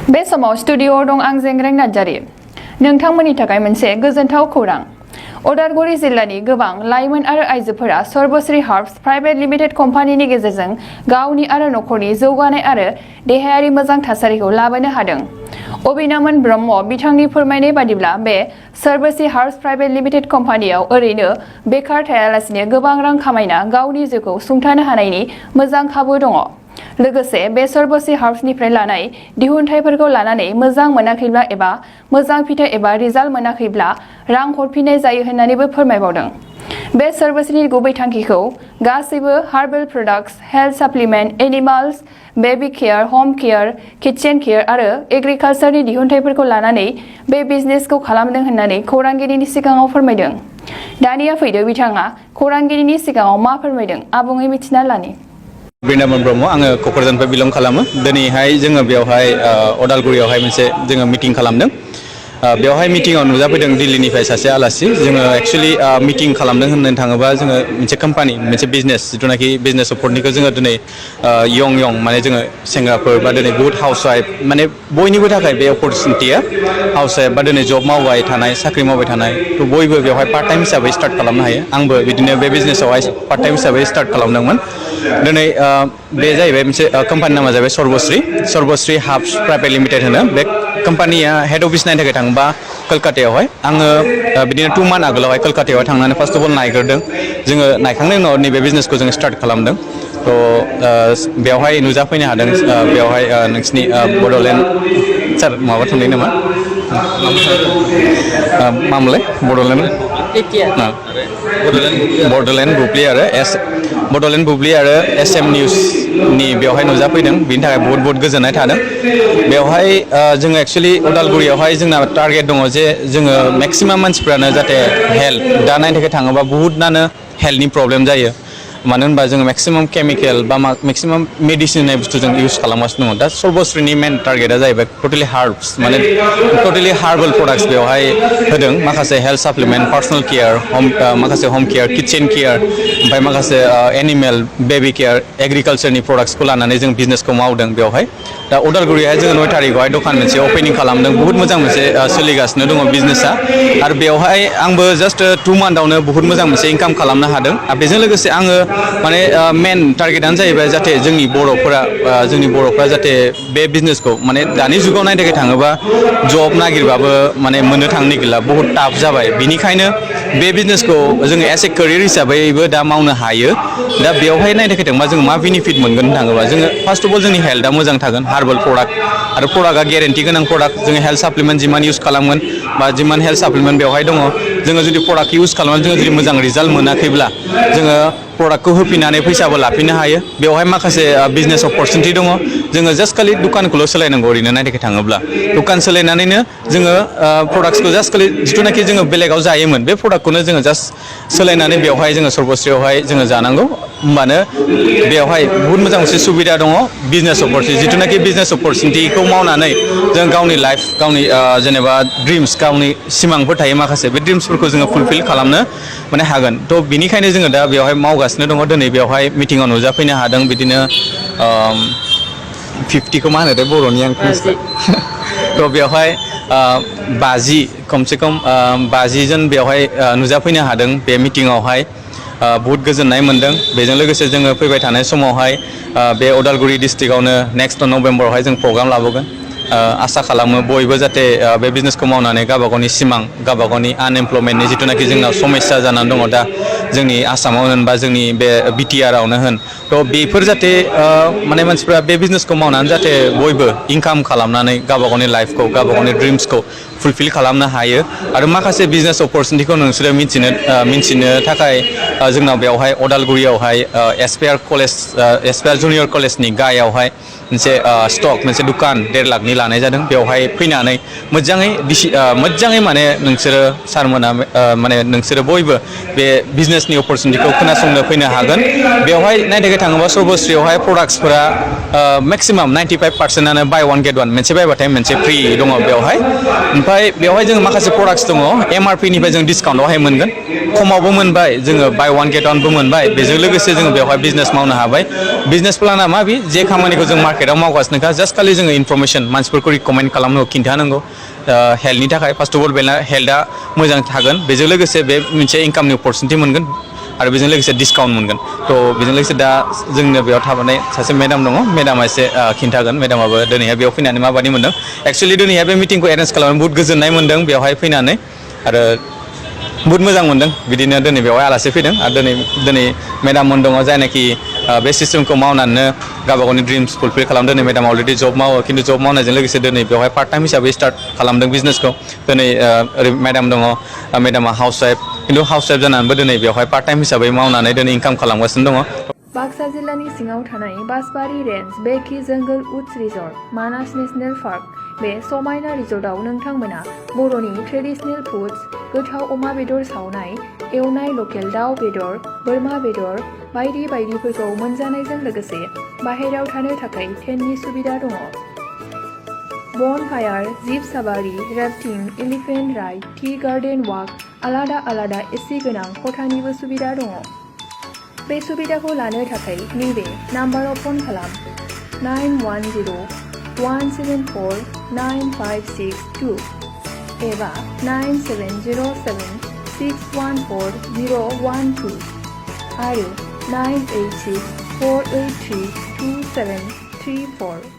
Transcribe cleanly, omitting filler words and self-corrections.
बे समाव स्टुडिअ'आव दं आं जेंग्रें नार्जारी। नोंथांमोननि थाखाय मोनसे गोजोनथाव खौरां। उदालगुरि जिल्लानि गोबां लाइमोन आरो आइजोफोरा सर्बश्री हार्ब्स प्राइभेट लिमिटेड कम्पानिनि गेजेरजों गावनि आरो नखरनि जौगानाय आरो देहायारि मोजां थासारिखौ लाबोनो हादों। अबिनमन ब्रह्म बिथांनि फोरमायनाय बादिब्ला बे सर्बश्री हार्ब्स प्राइभेट लिमिटेड कम्पानियाव ओरैनो बेकार थायालासिनो गोबां रां खामायना गावनि जिउखौ सुंथानो हानायनि मोजां खाबु दङ। लोगोसे बे सर्बश्री हार्ब्सनिफ्राय लानाय दिहुनथाइफोरखौ लानानै मोजां मोनाखैब्ला एबा मोजां फिथाइ एबा रिजाल्ट मोनाखैब्ला रां हरफिननाय जायो होननानैबो फोरमायबावदों। बे सर्बश्रीनि गुबै थांखिखौ गासैबो herbal products, health supplement, animals, baby care, home care, kitchen care आरो एग्रिकालचारनि दिहुनथाइफोरखौ लानानै बे बिजनेसखौ खालामदों होननानै खौरांगिरिनि सिगाङाव फोरमायदों। दानिया फैदो बिथाङा खौरांगिरिनि सिगाङाव मा फोरमायदों आबुङै मिथिना लानि। बिनामन ब्रह्म आङो क'क्राझारनिफ्राय बिलं खालामो। दिनैहाय जोङो बेवहाय उदालगुरियावहाय मोनसे जोङो मिटिं खालामदों। बेवहाय मिटिंआव नुजाफैदों दिल्लीनिफ्राय सासे आलासि। जोङो एक्सुवेलि मिटिं खालामदों होननो थाङोबा जोङो मोनसे कम्पानि मोनसे बिजनेस जिथुनाखि बिजनेस सापर्टनिखौ जोङो दिनै यं माने जोङो सेंग्राफोर बा दिनै बुहुत हाउस वाइफ माने बयनिबो थाखाय बे अपरचुनिटिया हाउस वाइफ बा दिनै जब मावबाय थानाय साख्रि मावबाय थानाय थ' बयबो बेवहाय पार्ट टाइम हिसाबै स्टार्ट खालामनो हायो। आंबो बिदिनो बे बिजनेसावहाय पार्ट टाइम हिसाबै स्टार्ट खालामदोंमोन। दिनै बे जाहैबाय मोनसे कम्पानि नामा जाहैबाय सर्बश्री हार्ब्स प्राइभेट लिमिटेड होनो। बे कम्पानिया हेड अफिस नायनो थाखाय थांबा कलकातायावहाय आङो बिदिनो 2 मान्थ आगोलावहाय कलकातायावहाय थांनानै फार्स्ट अफ अल नायग्रोदों। जोङो नायखांनायनि उनाव नैबे बिजनेसखौ जोङो स्टार्ट खालामदों। थ' बेवहाय नुजाफैनो हादों। बेवहाय नोंसिनि बड'लेण्ड सार माबा थांनाय नामा मामोनलाय बड'लेण्ड बुब्लि आरो बड'लेण्ड बुब्लि आरो SM निउसनि बेवहाय नुजाफैदों। बिनि थाखाय बहुत बहुत गोजोननाय थादों। बेवहाय जोङो एक्सुवेलि उदालगुरियावहाय जोंना टारगेट दङ जे जोङो मेक्सिमाम मानसिफ्रानो जाहाथे हेल्थ दा नायनो थाखाय थाङोबा बुहुतनानो हेल्थनि प्रब्लेम जायो। मानो होनबा जोङो मेक्सिमाम केमिकेल बा मेक्सिमाम मेडिसिन होननाय बुस्थु जों इउज खालामगासिनो दङ। दा सर्बश्रीनि मेन टारगेटआ जाहैबाय टटेलि हार्ब्स माने टटेलि हार्बेल प्रडाक्ट्स बेवहाय होदों। माखासे हेल्थ साप्लिमेन्ट, पार्सनेल केयार, माखासे होम केयार, किचेन केयार, ओमफ्राय माखासे एनिमेल, बेबी केयार, एग्रिकालचारनि प्रडाक्ट्सखौ लानानै जों बिजनेसखौ मावदों बेवहाय। दा उदालगुरियावहाय जोङो 9 तारिखआवहाय दखान मोनसे अपेनिं खालामदों। बुहुत मोजां मोनसे सोलिगासिनो दङ बिजनेसा। आरो बेवहाय आंबो जास्ट 2 मान्थआवनो बुहुत मोजां मोनसे इनकाम खालामनो हादों। आरो बेजों लोगोसे आङो माने मेन टारगेटआनो जाहैबाय जाहाथे जोंनि बर'फ्रा जाहाथे बे बिजनेसखौ माने दानि जुगाव नायनो थाखाय थाङोबा जब नागिरबाबो माने मोननो थांनो नागिरला बुहुत टाफ जाबाय। बिनिखायनो बे बिजनेसखौ जोङो एस ए केरियर हिसाबैबो दा मावनो हायो। दा बेवहाय नायनो थाखाय थाङोबा जों मा बेनिफिट मोनगोन होननो थाङोबा जोङो फार्स्ट अफ अल जोंनि हेल्थआ मोजां थागोन। हार्बेल प्रडाक्ट आरो प्रडाक्टआ गेरेन्टि गोनां प्रडाक्ट। जोङो हेल्थ साप्लिमेन्ट जिमान इउज खालामगोन बा जिमान हेल्थ साप्लिमेन्ट बेवहाय दङ जोङो जुदि प्रडाक्टखौ इउज खालामनानै जोङो जुदि मोजां रिजाल्ट मोनाखैब्ला जोङो प्रडाक्टखौ होफिननानै फैसाबो लाफिननो हायो। बेवहाय माखासे बिजनेस अपरचुनिटि दङ। जोङो जास्ट खालि दुखानखौल' सोलायनांगौ ओरैनो नायनो थाखाय थाङोब्ला। दुखान सोलायनानैनो जोङो प्रडाक्ट्सखौ जास्ट खालि जिथुनाखि जोङो बेलेगाव जायोमोन बे प्रडाक्टखौनो जोङो जास्ट सोलायनानै बेवहाय जोङो सर्बश्रीयावहाय जोङो जानांगौ। होमबानो बेवहाय बुहुत मोजां मोनसे सुबिदा दङ बिजनेस अपरचुनिटि। जिथुनाखि बिजनेस अपरचुनिटिखौ मावनानै जों गावनि लाइफ गावनि जेनेबा ड्रिम्स गावनि सिमांफोर थायो माखासे बे ड्रिम्सफोरखौ जोङो फुलफिल खालामनो माने हागोन। थ' बिनिखायनो जोङो दा बेवहाय मावगासिनो दङ। दिनै बेवहाय मिटिङाव नुजाफैनो हादों। बिदिनो 50खौ मा होनो बर'नि आं थ' बेवहाय 50 खमसे खम 50 जन बेवहाय नुजाफैनो हादों बे मिटिङावहाय। बुहुत गोजोननाय मोनदों। बेजों लोगोसे जोङो फैबाय थानाय समावहाय बे उदालगुरि डिस्ट्रिक्टआवनो नेक्स्ट नभेम्बरावहाय जों प्रग्राम लाबोगोन। आसा खालामो बयबो जाहाथे बे बिजनेसखौ मावनानै गावबा गावनि सिमां गावबा गावनि आनएमप्लयमेन्टनि जिथुनाखि जोंनाव समस्या जानानै दङ दा जोंनि आसामाव होन बा जोंनि बे BTR-आवनो होन थ' बेफोर जाहाथे माने मानसिफ्रा बे बिजनेसखौ मावनानै जाहाथे बयबो इनकाम खालामनानै गावबा गावनि लाइफखौ गावबा गावनि ड्रिम्सखौ फुलफिल खालामनो हायो। आरो माखासे बिजनेस अपरचुनिटिखौ नोंसोरो मिन्थिनो थाखाय जोंनाव बेवहाय उदालगुरियावहाय एसपिआर जुनियर कलेजनि गाहायावहाय मोनसे स्टक मोनसे दुखान 1.5 लाखनि लानाय जादों। बेवहाय फैनानै मोजाङै माने नोंसोरो सारमोना माने नोंसोरो बयबो बे बिजनेसनि अपरचुनिटिखौ खोनासंनो फैनो हागोन। बेवहाय नायनो थाखाय थाङोबा सर्बश्रीयावहाय प्रडाक्ट्सफोरा मेक्सिमाम 95%आनो बाय 1 गेट 1 मोनसे बायबाथाय मोनसे फ्रि दङ बेवहाय। ओमफ्राय बेवहाय जों माखासे प्रडाक्ट्स दङ MRP निफ्राय जों डिसकाउन्टआवहाय मोनगोन। खमावबो मोनबाय जोङो बाय वान गेट वानबो मोनबाय बेजों लोगोसे जोङो बेवहाय बिजनेस मावनो हाबाय बिजनेस प्लाना मा बे जे खामानिखौ जों मार्केटाव मावगासिनोखा जास्ट खालि जोङो इनफरमेसन मानसिफोरखौ रिकमेन्ड खालामनांगौ खिन्थानांगौ हेल्थनि थाखाय फार्स्ट अफ अल बेना हेल्थआ मोजां थागोन बेजों लोगोसे बे मोनसे इनकामनि अपरचुनिटि मोनगोन आरो बेजों लोगोसे डिसकाउन्ट मोनगोन थ' बेजों लोगोसे दा जोंनो बेयाव थाबोनाय सासे मेडाम दङ मेडामा एसे खिन्थागोन मेडामाबो दिनैहाय बेयाव फैनानै माबायदि मोन्दों एक्सुवेलि दिनैहाय बे मिटिंखौ एरेन्ज खालामनानै बहुत गोजोननाय मोन्दों बेवहाय फैनानै आरो बहुत मोजां मोन्दों बिदिनो दिनै बेवहाय आलासि फैदों आरो दिनै मेडाममोन दङ जायनाखि बे सिस्टेमखौ मावनानैनो गावबा गावनि ड्रिम्स फुलफिल खालामदों दिनै मेडामा अलरेडि जब मावो खिन्थु जब मावनायजों लोगोसे दिनै बेवहाय पार्ट टाइम हिसाबै स्टार्ट खालामदों बिजनेसखौ दिनै ओरै मेडाम दङ मेडामा हाउस वाइफ खिन्थु हाउस वाइफ जानानैबो दिनै बेवहाय पार्ट टाइम हिसाबै मावनानै दिनै इनकाम खालामगासिनो दङ बाक्सा जिल्लानि सिङाव थानाय बासबारि रेन्ज बेकि जंगल उड्स रिजर्ट मानास नेशनेल पार्क बे समायना रिजर्टआव नोंथांमोना बर'नि ट्रेडिशनेल फुड्स गोथाव अमा बेदर सावनाय एवनाय लकेल दाउ बेदर बोरमा बेदर बायदि बायदिफोरखौ मोनजानायजों लोगोसे बाहेरायाव थानो थाखाय टेन्टनि सुबिदा दङ bonfire jeep safari rafting elephant ride tea garden walk आलादा आलादा एसि गोनां खथानिबो सुबिदा दङ बे सुबिदाखौ लानो थाखाय नैबे नाम्बाराव फन खालाम 910-174-9562 एबा 9707-614-012 आरो 986-483-2734